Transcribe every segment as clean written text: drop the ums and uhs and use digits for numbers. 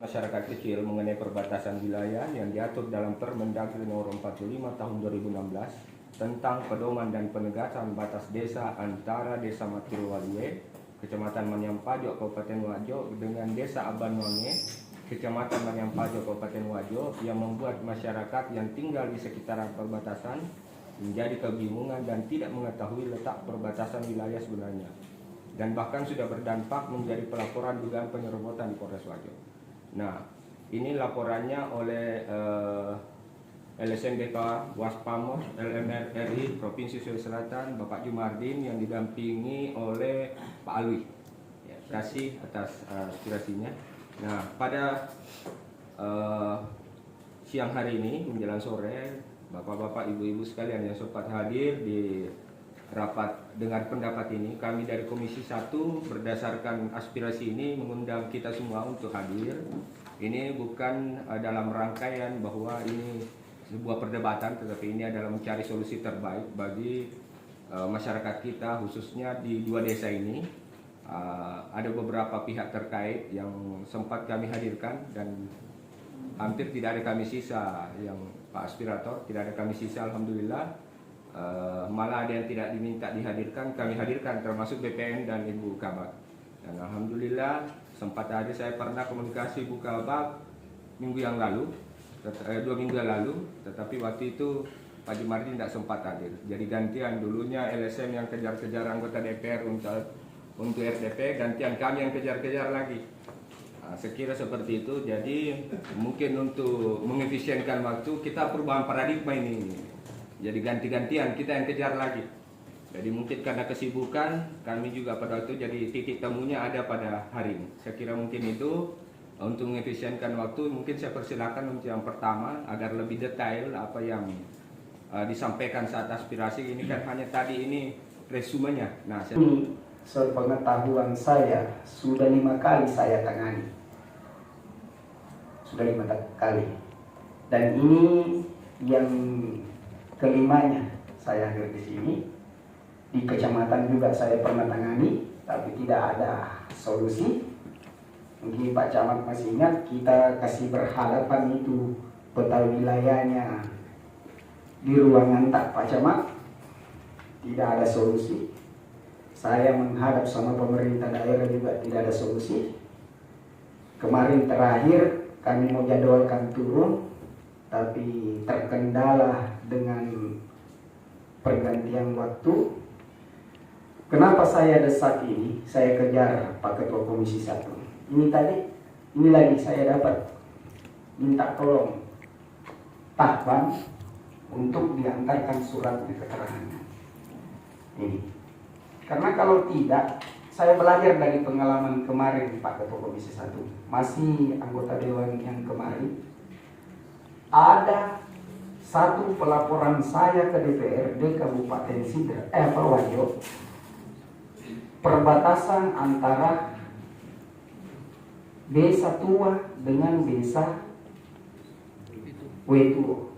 Masyarakat kecil mengenai perbatasan wilayah yang diatur dalam Permendagri Nomor 45 Tahun 2016 tentang pedoman dan penegasan batas desa antara Desa Matirowalue, Kecamatan Manyampajok, Kabupaten Wajo dengan Desa Abanwange, Kecamatan Manyampajok, Kabupaten Wajo yang membuat masyarakat yang tinggal di sekitaran perbatasan menjadi kebingungan dan tidak mengetahui letak perbatasan wilayah sebenarnya, dan bahkan sudah berdampak menjadi pelaporan dugaan penyerobotan di Polres Wajo. Nah, ini laporannya oleh LSMDK Waspamos LMR RI Provinsi Sulawesi Selatan, Bapak Jumardin yang didampingi oleh Pak Alwi. Ya, terima kasih atas aspirasinya. Nah, pada siang hari ini menjelang sore, Bapak-bapak, ibu-ibu sekalian yang sempat hadir di rapat dengar pendapat ini, kami dari Komisi 1 berdasarkan aspirasi ini mengundang kita semua untuk hadir. Ini bukan dalam rangkaian bahwa ini sebuah perdebatan, tetapi ini adalah mencari solusi terbaik bagi masyarakat kita, khususnya di dua desa ini. Ada beberapa pihak terkait yang sempat kami hadirkan dan hampir tidak ada kami sisa, yang Pak Aspirator tidak ada kami sisa, alhamdulillah. Malah ada yang tidak diminta dihadirkan, kami hadirkan, termasuk BPN dan Ibu Kabak. Dan alhamdulillah sempat ada, saya pernah komunikasi Ibu Kabak minggu yang lalu, 2 minggu yang lalu, tetapi waktu itu Pak Jumardin tidak sempat hadir. Jadi gantian, dulunya LSM yang kejar-kejar anggota DPR untuk RDP, gantian kami yang kejar-kejar lagi. Sekira seperti itu. Jadi mungkin untuk mengefisienkan waktu, kita perubahan paradigma ini. Jadi ganti-gantian kita yang kejar lagi. Jadi mungkin karena kesibukan, kami juga pada waktu jadi titik temunya ada pada hari ini. Saya kira mungkin itu untuk mengefisienkan waktu. Mungkin saya persilakan untuk yang pertama agar lebih detail apa yang disampaikan saat aspirasi ini, kan hanya tadi ini resumenya. Nah, sepengetahuan saya sudah 5 kali saya tangani, sudah 5 kali, dan ini yang kelimanya saya hadir di sini. Di kecamatan juga saya pernah tangani, tapi tidak ada solusi. Mungkin Pak Camat masih ingat, kita kasih berhadapan itu peta wilayahnya di ruangan tak Pak Camat, tidak ada solusi. Saya menghadap sama pemerintah daerah juga tidak ada solusi. Kemarin terakhir kami mau jadwalkan turun, tapi terkendala dengan pergantian waktu. Kenapa saya desak ini? Saya kejar Pak Ketua Komisi 1. Ini lagi saya dapat minta tolong Pak Bang untuk diantarkan suratnya, keterangannya. Ini. Karena kalau tidak, saya belajar dari pengalaman kemarin Pak Ketua Komisi 1, masih anggota Dewan yang kemarin. Ada satu pelaporan saya ke DPRD Kabupaten Wajo, perbatasan antara Desa Tua dengan Desa Wetuo.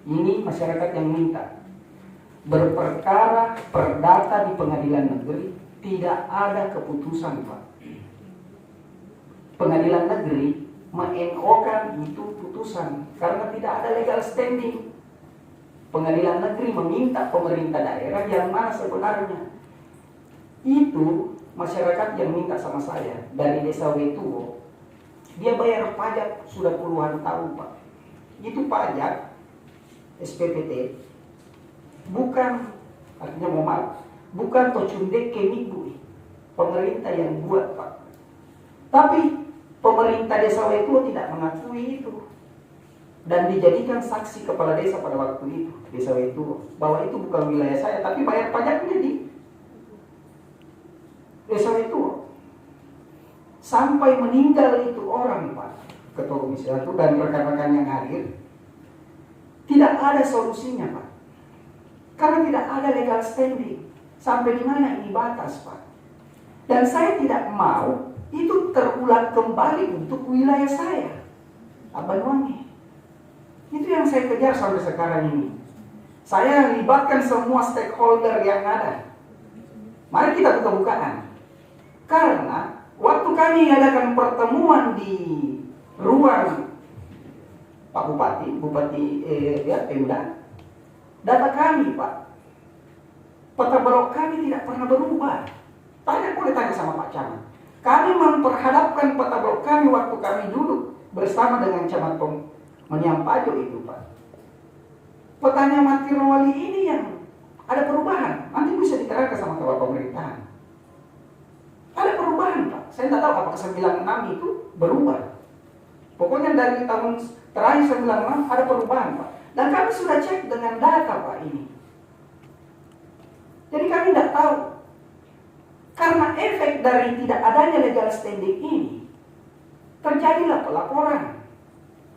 Ini masyarakat yang minta berperkara perdata di pengadilan negeri, tidak ada keputusan, Pak. Pengadilan negeri men-NO-kan itu putusan karena tidak ada legal standing. Pengadilan negeri meminta pemerintah daerah yang mana sebenarnya. Itu masyarakat yang minta sama saya dari Desa Wetuo, dia bayar pajak sudah puluhan tahun, Pak. Itu pajak SPPT, bukan, artinya mohon maaf, bukan tocundek kemigu, pemerintah yang buat, Pak. Tapi pemerintah Desa Wetuo tidak mengakui itu dan dijadikan saksi kepala desa pada waktu itu, Desa Wetuo, bahwa itu bukan wilayah saya, tapi bayar pajaknya di Desa Wetuo. Sampai meninggal itu orang, Pak Ketua Komisi 1 dan rekan-rekan yang hadir, tidak ada solusinya, Pak. Karena tidak ada legal standing. Sampai di mana ini batas, Pak? Dan saya tidak mau itu terulang kembali untuk wilayah saya, Abanwange. Itu yang saya kejar sampai sekarang ini. Saya libatkan semua stakeholder yang ada. Mari kita buka-bukaan. Karena waktu kami adakan pertemuan di beruang Pak Bupati, Pemda, data kami Pak, peta blok kami tidak pernah berubah. Boleh tanya sama Pak Camat. Kami memperhadapkan peta blok kami waktu kami duduk bersama dengan Camat Menyampajo itu Pak. Petanya Mati Rawali ini yang ada perubahan. Nanti bisa diterangkan sama kepala pemerintahan. Ada perubahan Pak. Saya tidak tahu apakah 96 itu berubah. Pokoknya dari tahun terakhir 96 ada perubahan Pak. Dan kami sudah cek dengan data Pak ini. Jadi kami tidak tahu. Karena efek dari tidak adanya legal standing ini, terjadilah pelaporan.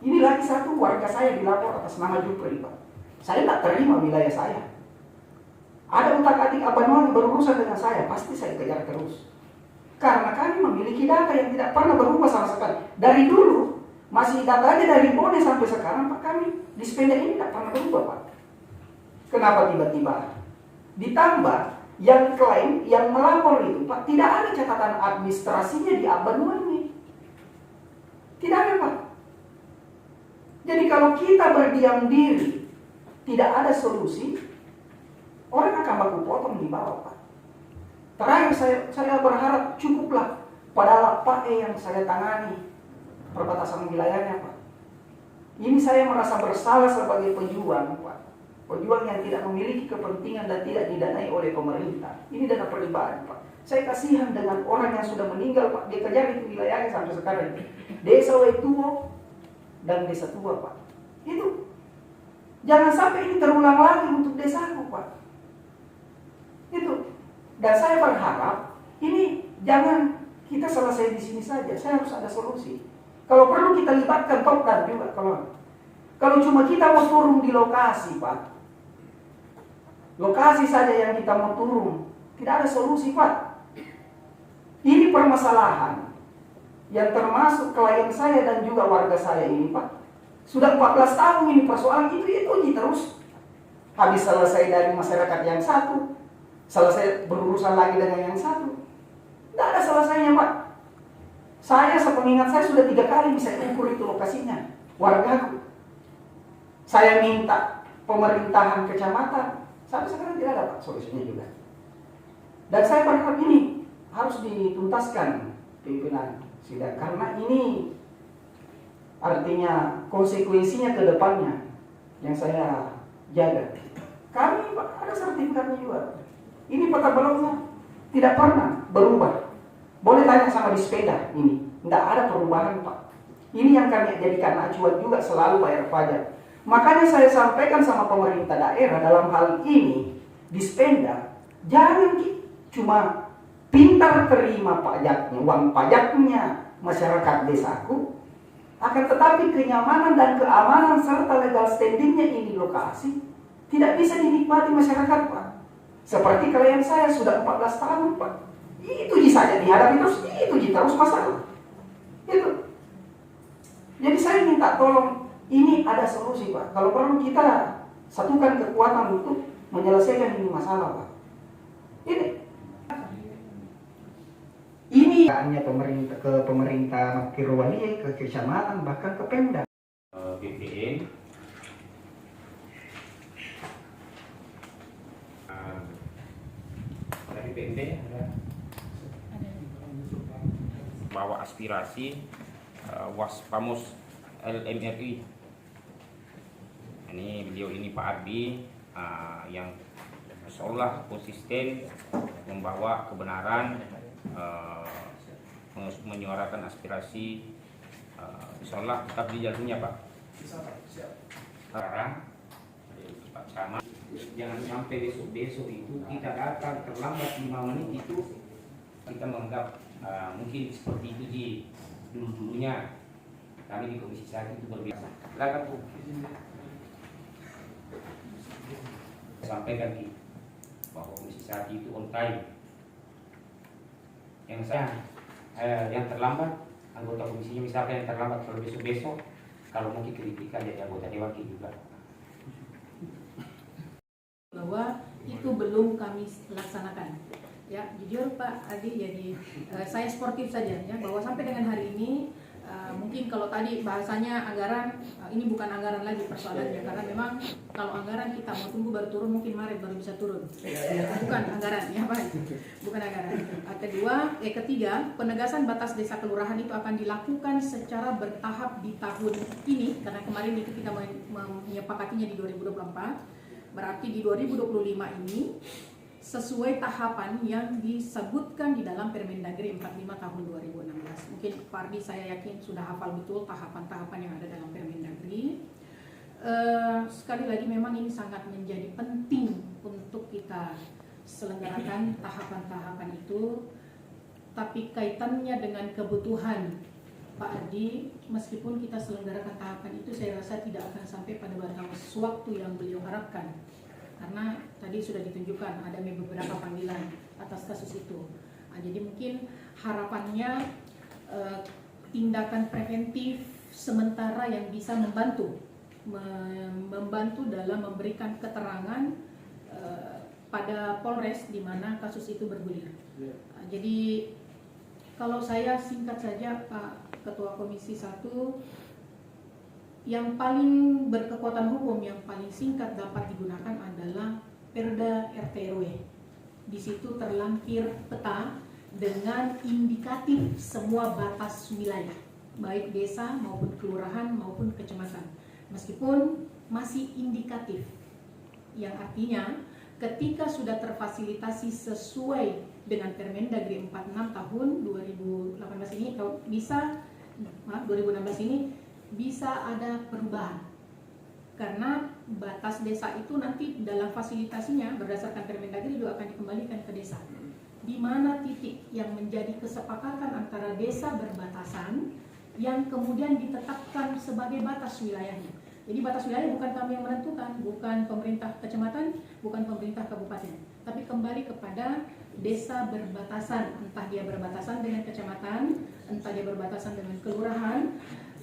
Ini lagi satu warga saya dilapor atas nama Jupri Pak. Saya tidak terima wilayah saya. Ada utak-atik Abanuan berurusan dengan saya, pasti saya kejar terus. Karena kami memiliki data yang tidak pernah berubah sama sekali. Dari dulu, masih datanya dari Bone sampai sekarang Pak, kami di Spenda ini tidak pernah berubah Pak. Kenapa tiba-tiba? Ditambah yang klaim, yang melapor itu Pak, tidak ada catatan administrasinya di Abanuan ini. Tidak ada Pak. Jadi kalau kita berdiam diri, tidak ada solusi, orang akan baku potong di bawah Pak. Terakhir saya berharap cukuplah pada Pak yang saya tangani perbatasan wilayahnya Pak. Ini saya merasa bersalah sebagai pejuang Pak. Pejuang yang tidak memiliki kepentingan dan tidak didanai oleh pemerintah. Ini dana perlibat Pak. Saya kasihan dengan orang yang sudah meninggal Pak. Dia kejar itu wilayahnya sampai sekarang. Desa Wetuo dan Desa Tua Pak. Itu. Jangan sampai ini terulang lagi untuk desaku Pak. Itu. Dan saya berharap ini jangan kita selesai di sini saja. Saya harus ada solusi. Kalau perlu kita libatkan Topdan juga. Kalau cuma kita mau turun di lokasi Pak, lokasi saja yang kita mau turun, tidak ada solusi Pak. Ini permasalahan yang termasuk klien saya dan juga warga saya ini Pak. Sudah 14 tahun ini persoalan itu terus. Habis selesai dari masyarakat yang satu, selesai berurusan lagi dengan yang satu. Tidak ada selesainya Pak. Saya sepengingat saya sudah 3 kali bisa ukur itu lokasinya. Wargaku. Saya minta pemerintahan kecamatan. Sampai sekarang tidak ada Pak solusinya juga. Dan saya berharap ini harus dituntaskan pimpinan sidang. Karena ini artinya konsekuensinya ke depannya yang saya jaga. Kami Pak ada sertifikatnya juga. Ini peta bloknya tidak pernah berubah. Boleh tanya sama di Sepeda ini, tidak ada perubahan Pak. Ini yang kami jadikan acuan juga selalu bayar pajak. Makanya saya sampaikan sama pemerintah daerah dalam hal ini di Sepeda, jangan cuma pintar terima pajaknya, uang pajaknya masyarakat desaku, akan tetapi kenyamanan dan keamanan serta legal standingnya ini lokasi tidak bisa dinikmati masyarakat Pak. Seperti klien saya sudah 14 tahun Pak. Itu saja dihadapi terus, itu terus masalah. Itu. Jadi saya minta tolong, ini ada solusi Pak. Kalau perlu kita satukan kekuatan untuk menyelesaikan ini masalah Pak. Ini hanya pemerintah ke pemerintah Kirwali, ke kecamatan, bahkan ke Pemda. BPN dari PMD ada bawa aspirasi Waspamos LMRI. Ini beliau ini Pak Ardi yang seolah konsisten membawa kebenaran, menyuarakan aspirasi, insyaallah tetap di jalurnya Pak. Sekarang Pak Camat, jangan sampai besok itu kita datang terlambat 5 menit itu kita menganggap mungkin seperti itu di dulunya kami di Komisi 1 itu berbiasa. Silakan Bu. Sampaikan Ki bahwa Komisi 1 itu on time. Yang yang terlambat anggota komisinya misalkan yang terlambat kalau besok kalau mungkin kritik aja ya anggota dewan juga bahwa itu belum kami laksanakan. Ya, jujur Pak Adi, jadi saya sportif saja ya bahwa sampai dengan hari ini Mungkin kalau tadi bahasanya anggaran, ini bukan anggaran lagi persoalannya, karena memang kalau anggaran kita mau tunggu baru turun, mungkin Maret baru bisa turun. Bukan anggaran, ya Pak, bukan anggaran. Ketiga, penegasan batas desa kelurahan itu akan dilakukan secara bertahap di tahun ini, karena kemarin itu kita menyepakatinya di 2024, berarti di 2025 ini sesuai tahapan yang disebutkan di dalam Permendagri 45 tahun 2016. Mungkin Pak Ardi saya yakin sudah hafal betul tahapan-tahapan yang ada dalam Permendagri. Sekali lagi memang ini sangat menjadi penting untuk kita selenggarakan tahapan-tahapan itu, tapi kaitannya dengan kebutuhan Pak Ardi, meskipun kita selenggarakan tahapan itu, saya rasa tidak akan sampai pada batas waktu yang beliau harapkan. Karena tadi sudah ditunjukkan ada beberapa panggilan atas kasus itu. Jadi mungkin harapannya tindakan preventif sementara yang bisa membantu dalam memberikan keterangan pada Polres di mana kasus itu bergulir. Jadi kalau saya singkat saja Pak Ketua Komisi 1, yang paling berkekuatan hukum yang paling singkat dapat digunakan adalah Perda RT RW. Di situ terlampir peta dengan indikatif semua batas wilayah, baik desa maupun kelurahan maupun kecamatan. Meskipun masih indikatif, yang artinya ketika sudah terfasilitasi sesuai dengan Permendagri 46 tahun 2018 ini, atau 2016 ini, bisa ada perubahan, karena batas desa itu nanti dalam fasilitasinya berdasarkan Permendagri juga akan dikembalikan ke desa. Di mana titik yang menjadi kesepakatan antara desa berbatasan yang kemudian ditetapkan sebagai batas wilayahnya. Jadi batas wilayah bukan kami yang menentukan, bukan pemerintah kecamatan, bukan pemerintah kabupaten, tapi kembali kepada desa berbatasan, entah dia berbatasan dengan kecamatan, entah dia berbatasan dengan kelurahan,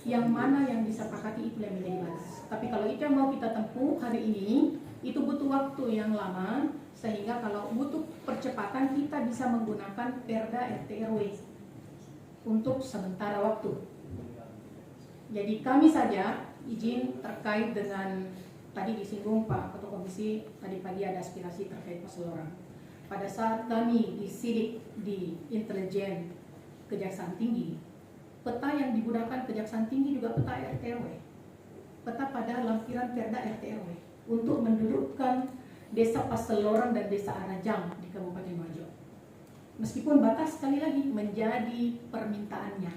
yang mana yang disepakati itu yang menjadi batas. Tapi kalau itu yang mau kita tempuh hari ini, itu butuh waktu yang lama, sehingga kalau butuh percepatan kita bisa menggunakan Perda RT RW untuk sementara waktu. Jadi kami saja izin terkait dengan tadi disinggung Pak Ketua Komisi, tadi pagi ada aspirasi terkait perseloran. Pada saat kami disidik di intelijen Kejaksaan Tinggi, peta yang digunakan Kejaksaan Tinggi juga peta RT RW, peta pada lampiran Perda RT RW untuk mendudukkan desa Paseloran dan desa Arajang di Kabupaten Wajo. Meskipun batas sekali lagi menjadi permintaannya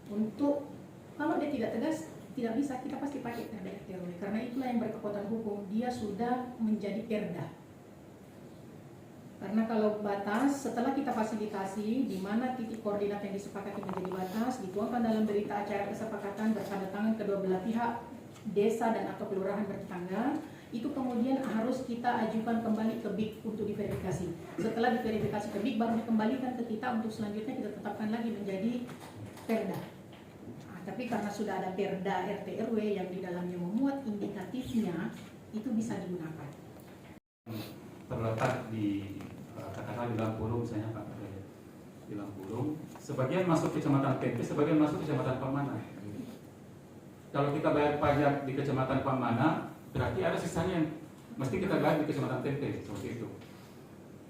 untuk, kalau dia tidak tegas tidak bisa, kita pasti pakai Perda RT RW, karena itulah yang berkekuatan hukum, dia sudah menjadi Perda. Karena kalau batas, setelah kita fasilitasi di mana titik koordinat yang disepakati menjadi batas, dituangkan dalam berita acara kesepakatan bersama tangan kedua belah pihak, desa dan atau kelurahan bertetangga, itu kemudian harus kita ajukan kembali ke BIK untuk diverifikasi. Setelah diverifikasi ke BIK, baru dikembalikan ke kita untuk selanjutnya kita tetapkan lagi menjadi Perda. Tapi karena sudah ada Perda RT RW yang di dalamnya memuat indikatifnya, itu bisa digunakan. Terletak di katakanlah di Lampurung misalnya Pak, di Lampurung, sebagian masuk kecamatan Tempe, sebagian masuk kecamatan Pamana. Kalau kita bayar pajak di kecamatan Pamana, berarti ada sisanya yang mesti kita bayar di kecamatan Tempe, seperti itu.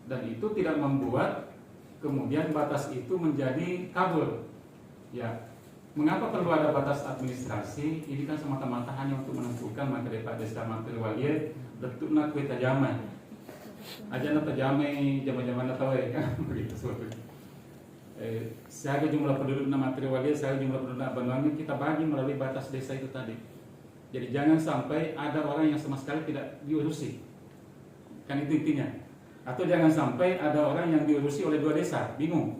Dan itu tidak membuat kemudian batas itu menjadi kabur. Ya, mengapa perlu ada batas administrasi? Ini kan semata-mata hanya untuk menentukan maka Pak Desa Materiwalie betulna kue tajaman. Aja na tajamai zaman-zaman tahu ya begitu seperti itu. Saya jumlah penduduk nama Materiwalie, saya jumlah penduduk nama Banyuwangi kita bagi melalui batas desa itu tadi. Jadi jangan sampai ada orang yang sama sekali tidak diurusi, kan itu intinya. Atau jangan sampai ada orang yang diurusi oleh dua desa, bingung.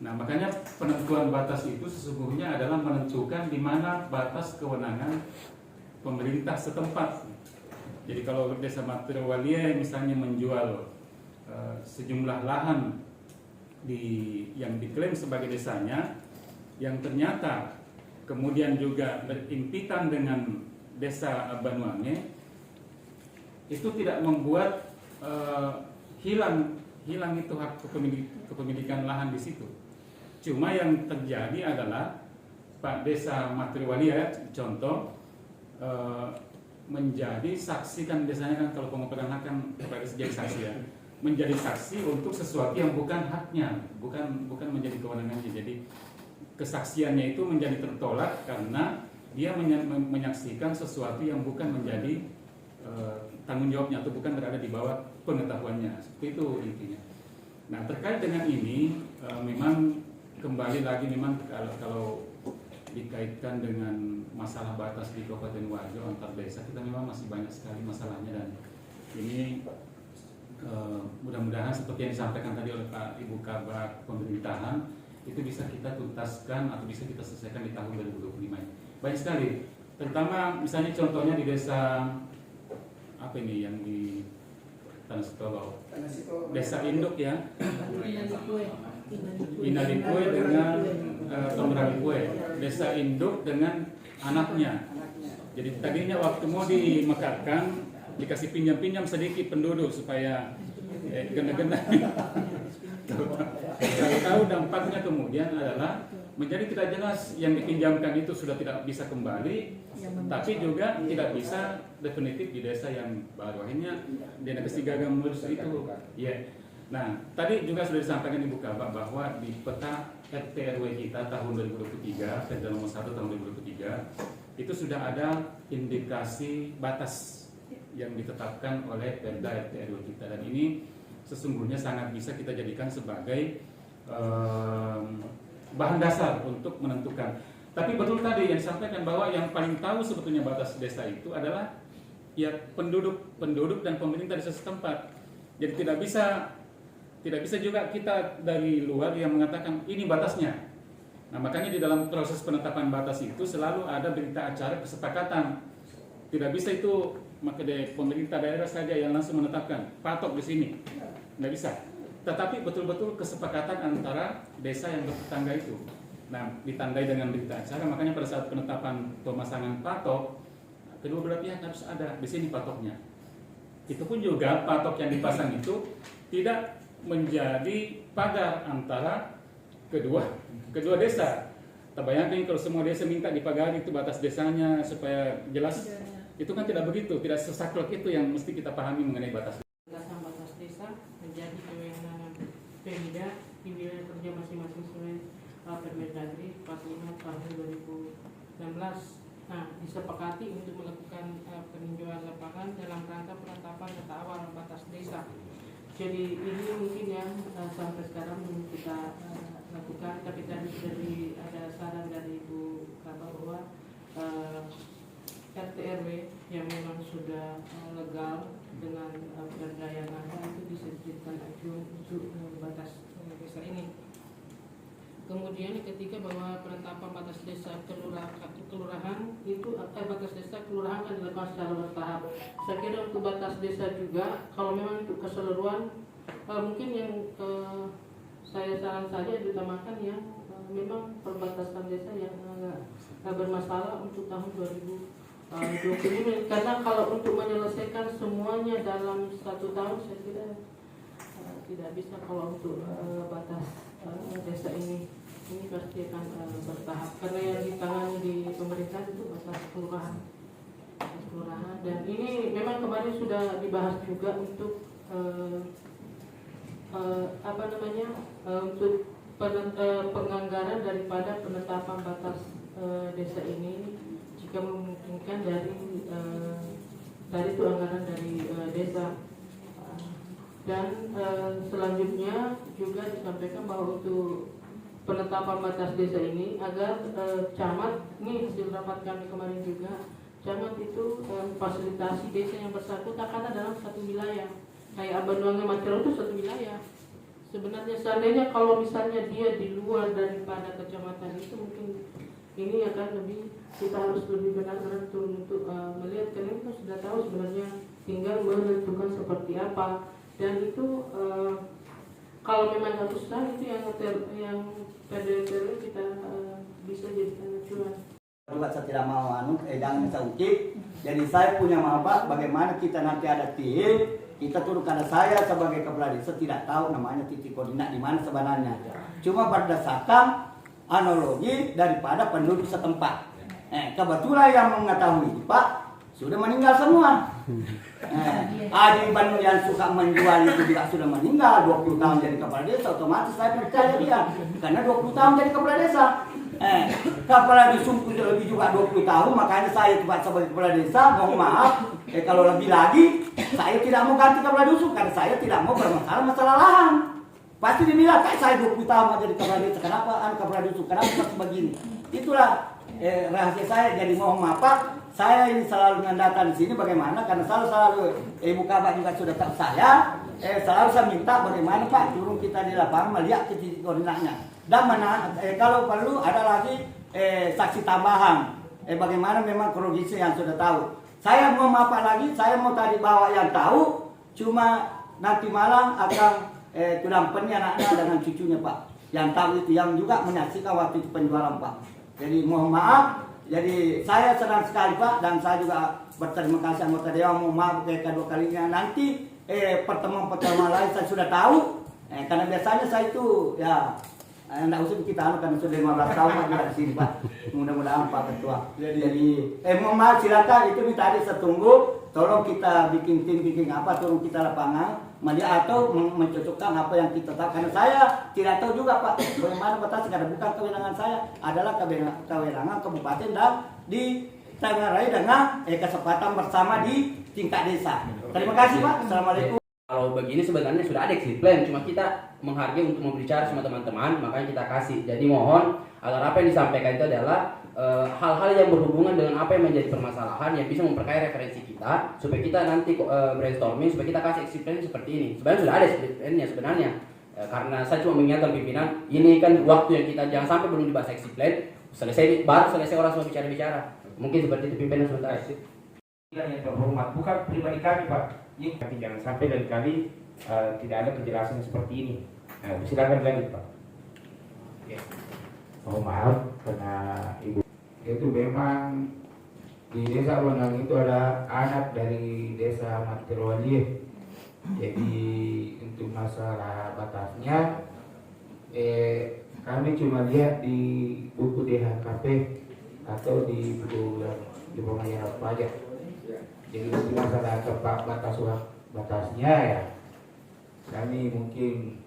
Nah makanya penentuan batas itu sesungguhnya adalah menentukan di mana batas kewenangan pemerintah setempat. Jadi kalau Desa Materiwalie misalnya menjual sejumlah lahan yang diklaim sebagai desanya, yang ternyata kemudian juga berimpitan dengan Desa Banyuwangi, itu tidak membuat hilang itu hak kepemilikan lahan di situ. Cuma yang terjadi adalah Pak Desa Matriwali ya, contoh menjadi saksi, kan biasanya kan kalau pengukuran hak kan Pak Desa jadi saksi ya, menjadi saksi untuk sesuatu yang bukan haknya, bukan menjadi kewenangannya. Jadi kesaksiannya itu menjadi tertolak karena dia menyaksikan sesuatu yang bukan menjadi tanggung jawabnya atau bukan berada di bawah pengetahuannya. Seperti itu intinya. Nah, terkait dengan ini memang kembali lagi memang kalau dikaitkan dengan masalah batas di Kabupaten Wajo antar desa, kita memang masih banyak sekali masalahnya, dan ini mudah-mudahan seperti yang disampaikan tadi oleh Pak Ibu Kabak Pemerintahan itu bisa kita tuntaskan atau bisa kita selesaikan di tahun 2025 ini. Banyak sekali, terutama misalnya contohnya di desa apa ini yang di Tanah Sitobaw, Desa Induk ya, Inalikue dengan Tomralikue, Desa Induk dengan anaknya. Jadi tadinya waktu mau dimekarkan dikasih pinjam-pinjam sedikit penduduk supaya gena-gena. Tahu dampaknya kemudian adalah menjadi tidak jelas, yang dipinjamkan itu sudah tidak bisa kembali, tapi juga tidak bisa definitif di desa yang baru. Akhirnya dia gagal mengurus itu. Ya. Nah, tadi juga sudah disampaikan Ibu Kabak bahwa di peta RT RW kita tahun 2023, Perda nomor 1 tahun 2023, itu sudah ada indikasi batas yang ditetapkan oleh Perda RT RW kita, dan ini sesungguhnya sangat bisa kita jadikan sebagai bahan dasar untuk menentukan. Tapi betul tadi yang disampaikan bahwa yang paling tahu sebetulnya batas desa itu adalah ya penduduk dan pemerintah desa setempat. Jadi tidak bisa juga kita dari luar yang mengatakan ini batasnya. Nah, makanya di dalam proses penetapan batas itu selalu ada berita acara kesepakatan. Tidak bisa itu maka dari pemerintah daerah saja yang langsung menetapkan patok di sini. Tidak bisa. Tetapi betul-betul kesepakatan antara desa yang bertetangga itu. Nah, ditandai dengan berita acara, makanya pada saat penetapan pemasangan patok, kedua belah pihak harus ada di sini patoknya. Itu pun juga patok yang dipasang itu tidak menjadi pagar antara kedua desa. Kita bayangkan kalau semua desa minta dipagari itu batas desanya supaya jelas, itu kan tidak begitu, tidak sesaklek itu yang mesti kita pahami mengenai batas. Batas desa menjadi kewenangan Pemda di wilayah kerja masing-masing sesuai Permendagri 45 tahun 2016. Nah, disepakati untuk melakukan peninjauan lapangan dalam rangka penetapan data awal batas desa. Jadi ini mungkin yang sampai sekarang belum kita lakukan, tapi tadi dari ada saran dari Ibu Kabak bahwa RT RW yang memang sudah legal dengan perda yang ada itu bisa dijadikan acuan untuk batas desa ini. Kemudian yang ketiga bahwa penetapan batas desa kelurahan itu batas desa kelurahan kan dilakukan secara bertahap. Saya kira untuk batas desa juga kalau memang untuk keseluruhan mungkin yang saya saran saja diutamakan yang memang perbatasan desa yang agak bermasalah untuk tahun 2020 karena kalau untuk menyelesaikan semuanya dalam 1 tahun saya kira tidak bisa. Kalau untuk batas desa ini pasti akan bertahap karena yang ditangani di pemerintah itu batas kelurahan, dan ini memang kemarin sudah dibahas juga untuk untuk penganggaran daripada penetapan batas desa ini jika memungkinkan dari itu anggaran dari desa. Dan selanjutnya juga disampaikan bahwa untuk penetapan batas desa ini agar camat, ini hasil rapat kami kemarin juga, camat itu fasilitasi desa yang bersangkutan karena dalam satu wilayah. Kayak Abanuangan Macerau itu satu wilayah. Sebenarnya seandainya kalau misalnya dia di luar daripada kecamatan itu mungkin ini akan lebih, kita harus lebih benar-benar turun untuk melihat, karena kita sudah tahu sebenarnya tinggal menentukan seperti apa. Dan itu kalau memang harus susah itu yang PDTR kita bisa jadikan acuan. Saya tidak mau jangan bisa ukip. Jadi saya punya maba bagaimana kita nanti ada tim, kita turun karena saya sebagai kepala desa tidak tahu namanya titik koordinat di mana sebenarnya. cuma berdasarkan analogi daripada penduduk setempat. Kebetulan yang mengetahui Pak sudah meninggal semua. Adi Bandung yang suka menjual itu juga sudah meninggal, 20 tahun jadi kepala desa, otomatis saya percaya dia karena 20 tahun jadi kepala desa. Kepala dusun lebih juga 20 tahun, makanya saya sebagai kepala desa mohon maaf, kalau lebih lagi saya tidak mau ganti kepala dusun karena saya tidak mau masalah lahan. Pasti dibilang saya 20 tahun jadi kepala desa, kenapa kepala dusun, kenapa seperti begini? Itulah rahasia saya. Jadi mohon maaf Pak, saya ini selalu mendatang di sini bagaimana karena selalu Ibu Kabak juga sudah tahu saya. Selalu saya minta bagaimana Pak turun kita di lapangan melihat titik koordinatnya dan kalau perlu ada lagi saksi tambahan. Bagaimana memang kronologi yang sudah tahu. Saya mau apa lagi? Saya mau tadi bawa yang tahu, cuma nanti malam akan tulampannya anaknya dengan cucunya Pak. Yang tahu itu yang juga menyaksikan waktu itu penjualan Pak. Jadi mohon maaf. Jadi saya senang sekali Pak dan saya juga berterima kasih anggota Dewan. Mohon maaf kedua kalinya nanti pertemuan lain saya sudah tahu. Karena biasanya saya itu ya tidak usah kita karena sudah 15 tahun Pak juga di sini Pak. Mudah-mudahan Pak Ketua. Jadi mohon maaf silakan itu tadi setunggu. Tolong kita bikin tim apa, tolong kita lapangan melihat atau mencocokkan apa yang kita tahu. Karena saya tidak tahu juga Pak bagaimana batas karena bukan kewenangan saya, adalah kewenangan kabupaten dan ditangani dengan kesempatan bersama di tingkat desa. Terima kasih Pak. Assalamualaikum. Kalau begini sebenarnya sudah ada exit plan, cuma kita menghargai untuk membicara sama teman-teman, makanya kita kasih. Jadi mohon agar apa yang disampaikan itu adalah hal-hal yang berhubungan dengan apa yang menjadi permasalahan yang bisa memperkaya referensi kita, supaya kita nanti brainstorming, supaya kita kasih exit plan seperti ini. Sebenarnya sudah ada exit plan-nya sebenarnya. Karena saya cuma mengingatkan pimpinan, ini kan waktu yang kita jangan sampai belum dibahas exit plan, baru selesai orang semua bicara-bicara. Mungkin seperti itu pimpinan sebentar. Yang terhormat, bukan pribadi kami Pak. Tapi jangan sampai dari kami tidak ada penjelasan seperti ini. Silakan lanjut Pak. Mohon maaf karena Ibu itu memang di desa Wenang itu ada anak dari desa Matirwali. Jadi untuk masalah batasnya kami cuma lihat di buku DHKP atau di buku yang di pembayaran pajak. Jadi untuk masalah batasnya ya kami mungkin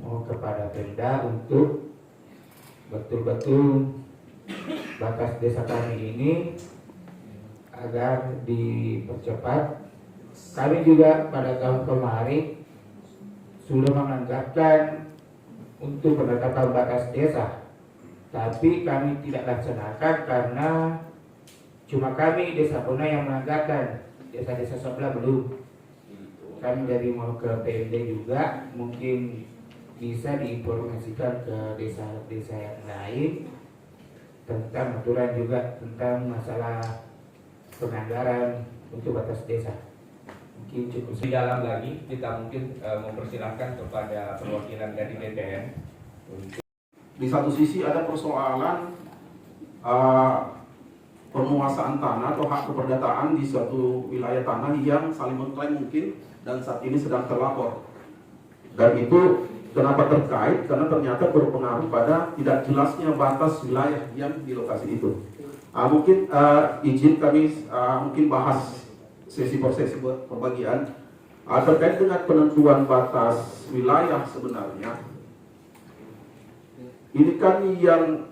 mau kepada Pemda untuk betul-betul batas desa kami ini agar dipercepat. Kami juga pada tahun kemarin sudah menganggarkan untuk penetapan batas desa, tapi kami tidak laksanakan karena cuma kami desa Puna yang menganggarkan, desa-desa sebelah belum. Kami dari mau ke PMD juga mungkin bisa diinformasikan ke desa-desa yang lain tentang aturan juga tentang masalah penganggaran untuk batas desa. Mungkin cukup Di dalam lagi kita mungkin mempersilahkan kepada perwakilan dari BPN. Di satu sisi ada persoalan penguasaan tanah atau hak keperdataan di suatu wilayah tanah yang saling mengklaim mungkin dan saat ini sedang terlapor. Dan itu kenapa terkait? Karena ternyata berpengaruh pada tidak jelasnya batas wilayah yang di lokasi itu. Mungkin izin kami mungkin bahas sesi per sesi perbagian terkait dengan penentuan batas wilayah sebenarnya. Ini kan yang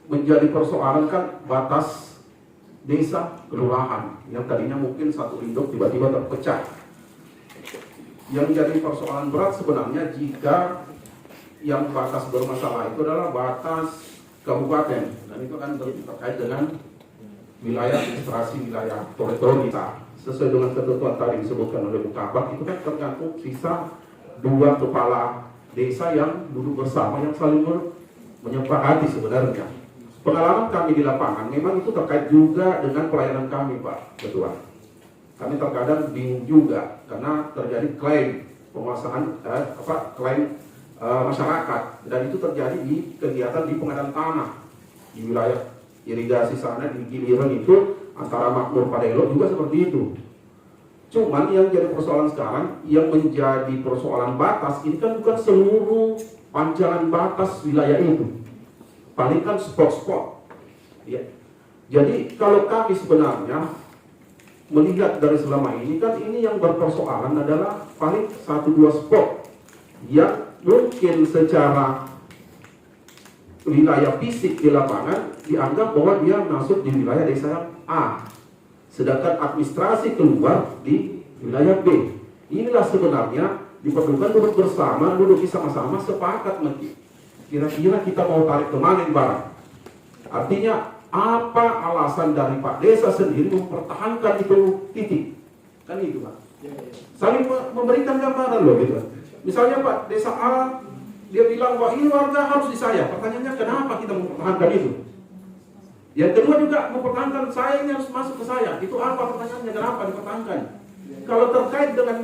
menjadi persoalan kan batas desa kelurahan yang tadinya mungkin satu induk tiba-tiba terpecah. Yang menjadi persoalan berat sebenarnya jika yang batas bermasalah itu adalah batas kabupaten dan itu kan terkait dengan wilayah administrasi wilayah teritori kita. Sesuai dengan ketentuan tadi disebutkan oleh Bu Kabak itu kan tergantung sisa 2 kepala desa yang duduk bersama yang saling menyepakati sebenarnya. Pengalaman kami di lapangan memang itu terkait juga dengan pelayanan kami Pak Ketua. Kami terkadang bingung juga karena terjadi klaim penguasaan klaim masyarakat dan itu terjadi di kegiatan di pengadaan tanah di wilayah irigasi sana di Giliran itu antara Makmur Padelo juga seperti itu. Cuman yang jadi persoalan sekarang yang menjadi persoalan batas ini kan bukan seluruh panjangan batas wilayah itu, paling kan spot-spot. Ya. Jadi kalau kami sebenarnya melihat dari selama ini kan ini yang berpersoalan adalah paling 1-2 spot yang mungkin secara wilayah fisik di lapangan dianggap bahwa dia masuk di wilayah desa A, sedangkan administrasi keluar di wilayah B. Inilah sebenarnya diperlukan duduk bersama, duduk sama-sama sepakat mungkin. Kira-kira kita mau tarik kemana di barat? Artinya apa alasan dari Pak Desa sendiri mempertahankan itu titik? Kan itu Pak. Saling memberikan gambaran loh gitu. Misalnya Pak Desa A dia bilang bahwa ini warga harus di saya. Pertanyaannya kenapa kita mempertahankan itu? Yang kedua juga mempertahankan saya ini harus masuk ke saya. Itu apa pertanyaannya? Kenapa dipertahankan? Kalau terkait dengan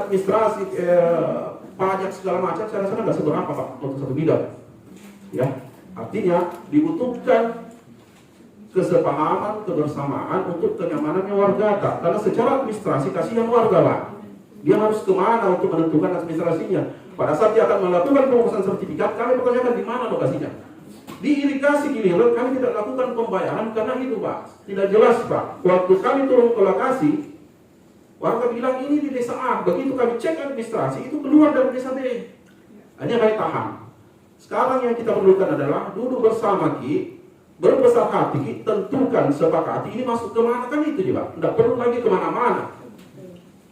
administrasi, pajak segala macam, saya rasa nggak seberapa Pak untuk satu bidang. Ya, artinya dibutuhkan kesepahaman, kebersamaan untuk kenyamanannya warga. Karena secara administrasi kasihan warga Pak. Dia harus kemana untuk menentukan administrasinya. Pada saat dia akan melakukan pengurusan sertifikat, kami pertanyakan di mana lokasinya. Di irigasi Giliran kami tidak lakukan pembayaran karena itu Pak. Tidak jelas Pak. Waktu kami turun ke lokasi, warga bilang ini di desa A. Begitu kami cek administrasi, itu keluar dari desa B. Hanya kami tahan. Sekarang yang kita perlukan adalah duduk bersama Ki, berbesar hati Ki, tentukan sepakati ini masuk kemana kan itu Pak. Tidak perlu lagi kemana-mana.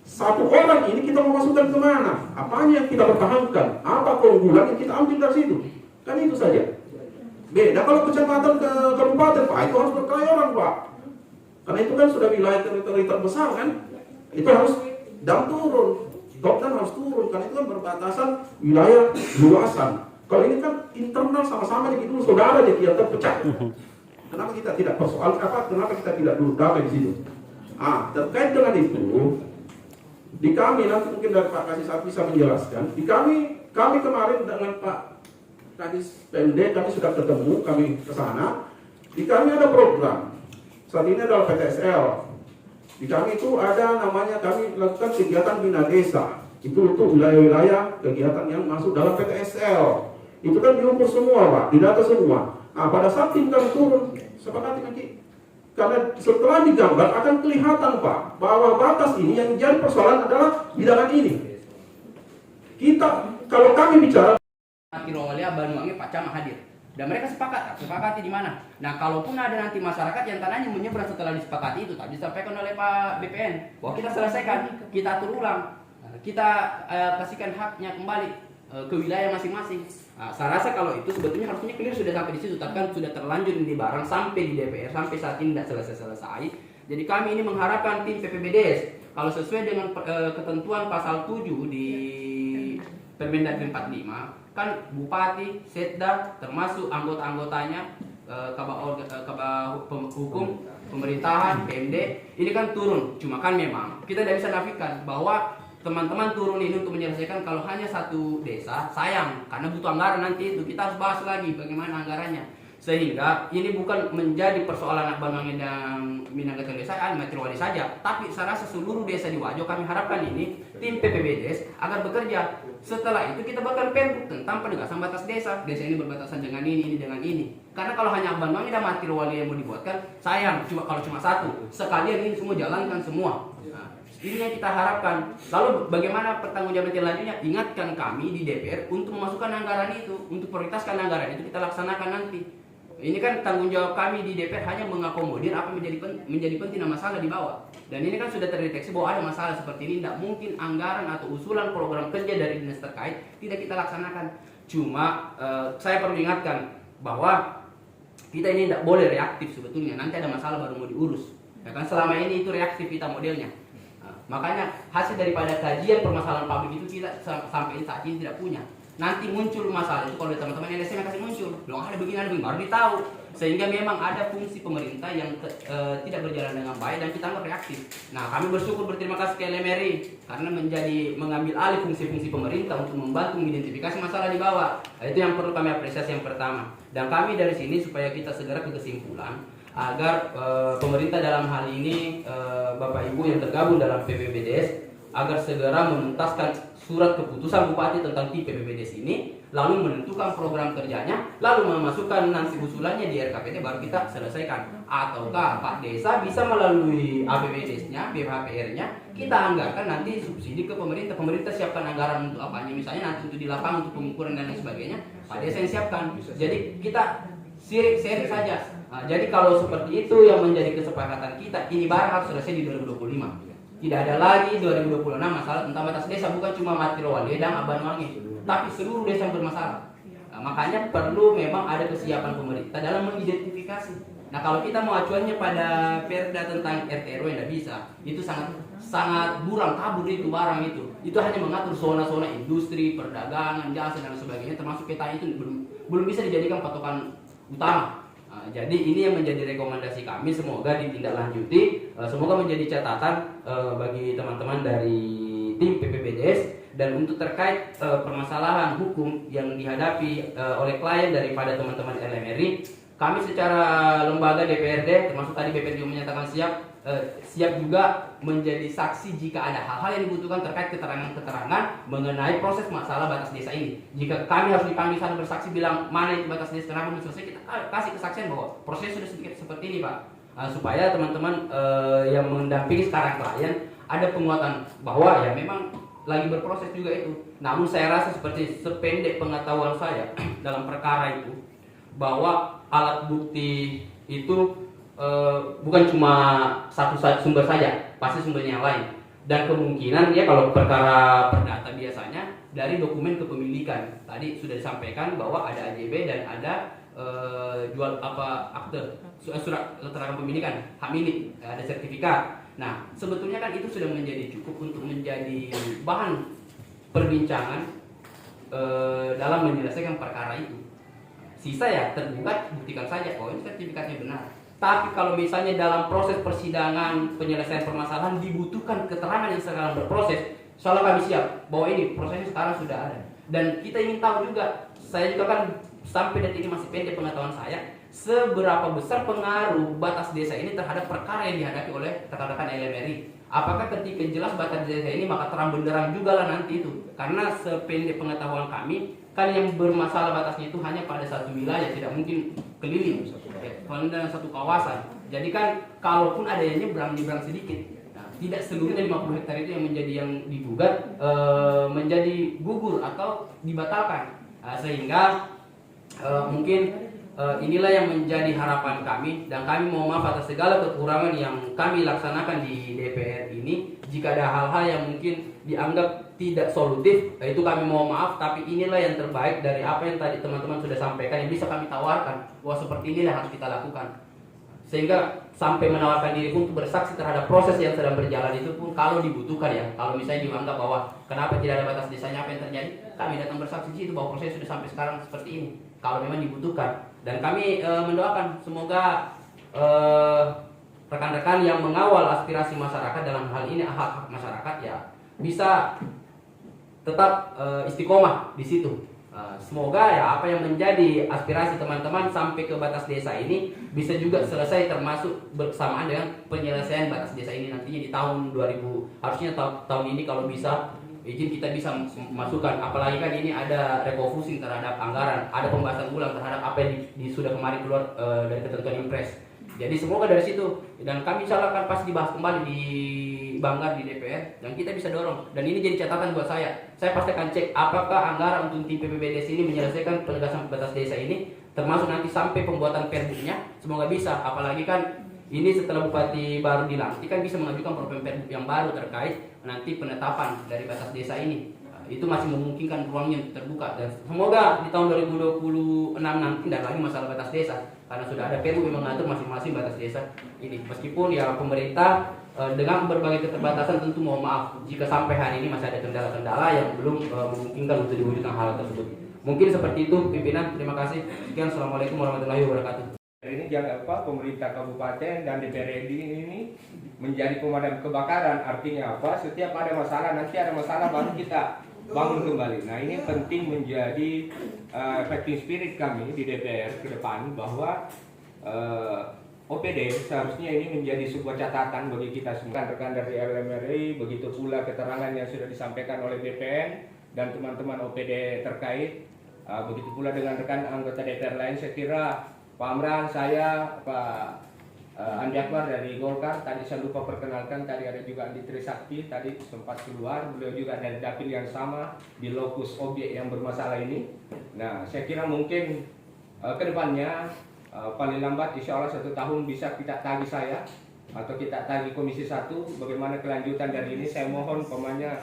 Satu orang ini kita mau masukkan kemana? Apanya yang kita pertahankan? Apa keunggulan yang kita ambil dari situ? Kan itu saja. Beda kalau kecamatan ke kabupaten Pak, itu harus berkelahi orang Pak. Karena itu kan sudah wilayah teritori terbesar kan. Itu harus dam turun, top kan harus turun. Karena itu kan berbatasan wilayah luasan. Kalau ini kan internal sama-sama jadi dulu saudara jadi yang terpecah. Kenapa kita tidak persoal apa? Kenapa kita tidak duduk damai di situ? Terkait dengan itu, di kami nanti mungkin dari Pak Kadis bisa menjelaskan. Di kami kemarin dengan Pak Kadis PMD kami sudah ketemu, kami ke sana. Di kami ada program. Saat ini adalah PTSL. Di kami itu ada namanya kami lakukan kegiatan bina desa. Itu untuk wilayah-wilayah kegiatan yang masuk dalam PTSL. Itu kan diukur semua Pak, didata semua. Pada saat tim kami turun, sepakati nanti. Karena setelah digambar akan kelihatan Pak bahwa batas ini yang jadi persoalan adalah bidangan ini. Kita kalau kami bicara Kirowalia Banyuwangi Pak Camat hadir dan mereka sepakati di mana. Nah, kalaupun ada nanti masyarakat yang tanahnya menyeberang setelah disepakati itu tadi disampaikan oleh Pak BPN bahwa kita selesaikan, kita atur ulang, kita kasihkan haknya kembali ke wilayah masing-masing. Saya rasa kalau itu sebetulnya harusnya clear sudah sampai di situ, tapi kan sudah terlanjur ini barang sampai di DPR sampai saat ini tidak selesai. Jadi kami ini mengharapkan tim PPBDes kalau sesuai dengan ketentuan pasal 7 di Permendagri 45 kan Bupati, Setda termasuk anggota-anggotanya Kabah Hukum, Pemerintahan, PMD ini kan turun. Cuma kan memang kita tidak bisa nafikan bahwa teman-teman turun ini untuk menyelesaikan kalau hanya satu desa, sayang karena butuh anggaran nanti itu kita harus bahas lagi bagaimana anggarannya. Sehingga ini bukan menjadi persoalan Banyuwangi dan Minangkabau Desaan Matirwali saja, tapi saya rasa seluruh desa di Wajo kami harapkan ini tim PPBDes agar bekerja. Setelah itu kita bakal pergub tentang penegasan batas desa. Desa ini berbatasan dengan ini dengan ini. Karena kalau hanya Banyuwangi dan Matirwali yang mau dibuatkan, sayang kalau cuma satu. Sekalian ini semua jalankan semua. Ini yang kita harapkan. Lalu bagaimana pertanggungjawaban selanjutnya? Ingatkan kami di DPR untuk memasukkan anggaran itu, untuk prioritaskan anggaran itu kita laksanakan nanti. Ini kan tanggung jawab kami di DPR hanya mengakomodir apa menjadi penting dan masalah di bawah. Dan ini kan sudah terdeteksi bahwa ada masalah seperti ini. Tidak mungkin anggaran atau usulan program kerja dari dinas terkait tidak kita laksanakan. Cuma saya perlu ingatkan bahwa kita ini tidak boleh reaktif sebetulnya. Nanti ada masalah baru mau diurus. Ya kan selama ini itu reaktif kita modelnya. Makanya hasil daripada kajian permasalahan publik itu kita sampai saat ini tidak punya. Nanti muncul masalah itu kalau teman-teman LSM kasih muncul, loh ada begini baru ditahu. Sehingga memang ada fungsi pemerintah yang tidak berjalan dengan baik dan kita anggap reaktif. Nah kami berterima kasih ke LMRI karena mengambil alih fungsi-fungsi pemerintah untuk membantu mengidentifikasi masalah di bawah. Itu yang perlu kami apresiasi yang pertama. Dan kami dari sini supaya kita segera ke kesimpulan agar pemerintah dalam hal ini Bapak Ibu yang tergabung dalam PPBDes agar segera menuntaskan surat keputusan bupati tentang tim PPBDes ini, lalu menentukan program kerjanya, lalu memasukkan nanti usulannya di RKPD baru kita selesaikan. Ataukah Pak Desa bisa melalui APBDes-nya, BHPR-nya, kita anggarkan nanti subsidi ke pemerintah. Pemerintah siapkan anggaran untuk apanya, misalnya nanti untuk di lapangan, untuk pengukuran dan lain sebagainya, Pak Desa yang siapkan. Jadi kita sharing saja. Nah, jadi kalau seperti itu yang menjadi kesepakatan kita, ini barang harus selesai di 2025. Tidak ada lagi 2026 masalah tentang batas desa, bukan cuma Matirowali dan Abanwangi, tapi seluruh desa yang bermasalah. Nah, makanya perlu memang ada kesiapan pemerintah dalam mengidentifikasi. Nah, kalau kita mau acuannya pada perda tentang RT/RW tidak bisa, itu sangat buram, kabur itu barang itu. Itu hanya mengatur zona-zona industri, perdagangan, jasa dan sebagainya, termasuk peta itu belum bisa dijadikan patokan utama. Jadi ini yang menjadi rekomendasi kami, semoga ditindaklanjuti, semoga menjadi catatan bagi teman-teman dari tim PPBDes. Dan untuk terkait permasalahan hukum yang dihadapi oleh klien daripada teman-teman LMRI, kami secara lembaga DPRD, termasuk tadi BPD menyatakan siap juga menjadi saksi jika ada hal-hal yang dibutuhkan terkait keterangan-keterangan mengenai proses masalah batas desa ini. Jika kami harus dipanggil sana bersaksi bilang mana itu batas desa, kenapa belum selesai, kita kasih kesaksian bahwa proses sudah sedikit seperti ini, Pak. Supaya teman-teman yang mendampingi sekarang klien ada penguatan bahwa ya memang lagi berproses juga itu. Namun saya rasa seperti sependek pengetahuan saya dalam perkara itu, bahwa alat bukti itu bukan cuma satu sumber saja, pasti sumbernya yang lain. Dan kemungkinan ya kalau perkara perdata biasanya dari dokumen kepemilikan. Tadi sudah disampaikan bahwa ada AJB dan ada jual akte, surat keterangan pemilikan, hak milik, ada sertifikat. Nah, sebetulnya kan itu sudah menjadi cukup untuk menjadi bahan perbincangan dalam menyelesaikan perkara itu. Sisa ya tergugat buktikan saja, oh ini sertifikatnya benar. Tapi kalau misalnya dalam proses persidangan penyelesaian permasalahan dibutuhkan keterangan yang sekarang berproses, soalnya kami siap bahwa ini prosesnya sekarang sudah ada. Dan kita ingin tahu juga, saya juga kan sampai detik ini masih pendek pengetahuan saya, seberapa besar pengaruh batas desa ini terhadap perkara yang dihadapi oleh rekan-rekan LMRI. Apakah ketika jelas batas desa ini maka terang benderang juga lah nanti itu. Karena sependek pengetahuan kami, kan yang bermasalah batasnya itu hanya pada satu wilayah, tidak mungkin keliling, kalau dalam satu kawasan. Jadi kan kalaupun ada yang nyebrang sedikit, nah, tidak seluruhnya 50 hektar itu yang menjadi yang digugat menjadi gugur atau dibatalkan. Sehingga mungkin inilah yang menjadi harapan kami, dan kami mohon maaf atas segala kekurangan yang kami laksanakan di DPR ini. Jika ada hal-hal yang mungkin dianggap tidak solutif, itu kami mohon maaf, tapi inilah yang terbaik dari apa yang tadi teman-teman sudah sampaikan yang bisa kami tawarkan, bahwa seperti inilah yang harus kita lakukan. Sehingga sampai menawarkan diri pun untuk bersaksi terhadap proses yang sedang berjalan itu pun kalau dibutuhkan ya. Kalau misalnya dianggap bahwa kenapa tidak ada batas desanya, apa yang terjadi, kami datang bersaksi di situ bahwa proses sudah sampai sekarang seperti ini. Kalau memang dibutuhkan. Dan kami mendoakan semoga rekan-rekan yang mengawal aspirasi masyarakat dalam hal ini hak-hak masyarakat ya bisa tetap istiqomah di situ. Semoga ya apa yang menjadi aspirasi teman-teman sampai ke batas desa ini bisa juga selesai, termasuk bersamaan dengan penyelesaian batas desa ini nantinya di tahun 2000. Harusnya tahun ini kalau bisa izin kita bisa masukkan, apalagi kan ini ada refocusing terhadap anggaran, ada pembahasan ulang terhadap apa yang sudah kemarin keluar dari ketentuan Impres. Jadi semoga dari situ, dan kami insya Allah akan pasti dibahas kembali di Banggar di DPR, dan kita bisa dorong. Dan ini jadi catatan buat saya pasti akan cek apakah anggaran untuk tim PPBDes ini menyelesaikan penegasan batas desa ini, termasuk nanti sampai pembuatan perbuknya, semoga bisa. Apalagi kan ini setelah bupati baru dilantik kan bisa mengajukan program perbuk yang baru terkait nanti penetapan dari batas desa ini. Itu masih memungkinkan ruangnya untuk terbuka, dan semoga di tahun 2026 nanti tidak lagi masalah batas desa, karena sudah ada perbuk yang mengatur masing-masing batas desa ini. Meskipun ya pemerintah dengan berbagai keterbatasan tentu mohon maaf jika sampai hari ini masih ada kendala-kendala yang belum memungkinkan untuk diwujudkan hal tersebut. Mungkin seperti itu pimpinan, terima kasih. Sekian, assalamualaikum warahmatullahi wabarakatuh. Ini jangan lupa pemerintah kabupaten dan DPRD ini menjadi pemadam kebakaran. Artinya apa? Setiap ada masalah, nanti ada masalah baru kita bangun kembali. Nah, ini penting menjadi fighting spirit kami di DPR ke depan, bahwa OPD seharusnya ini menjadi sebuah catatan bagi kita semua rekan dari LMRI, begitu pula keterangan yang sudah disampaikan oleh BPN dan teman-teman OPD terkait, begitu pula dengan rekan anggota DPR lain. Saya kira Pak Amran, saya, Pak Andi Akbar dari Golkar, tadi saya lupa perkenalkan, tadi ada juga Andi Trisakti, tadi sempat keluar, beliau juga dari dapil yang sama di lokus objek yang bermasalah ini. Nah, saya kira mungkin ke depannya paling lambat insya Allah 1 tahun bisa kita tagih saya atau kita tagih Komisi 1 bagaimana kelanjutan dari ini. Saya mohon pemanya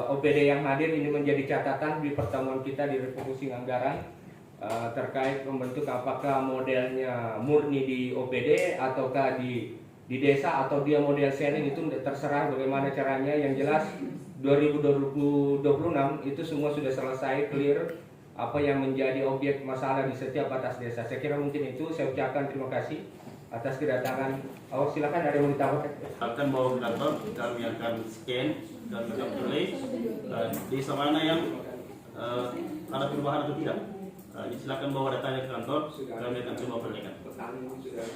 OPD yang hadir ini menjadi catatan di pertemuan kita di refocusing anggaran terkait membentuk apakah modelnya murni di OPD ataukah di desa atau dia model sharing, itu terserah bagaimana caranya. Yang jelas 2026 itu semua sudah selesai clear apa yang menjadi objek masalah di setiap batas desa. Saya kira mungkin itu. Saya ucapkan terima kasih atas kedatangan. Silakan ada yang mau ditambahkan. Akan bawa ke kantor, kami akan scan dan akan tulis desa mana yang ada perubahan atau tidak. Silakan bawa datanya ke kantor, kami akan coba perlihatkan.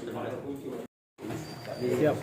Terima kasih. Siap.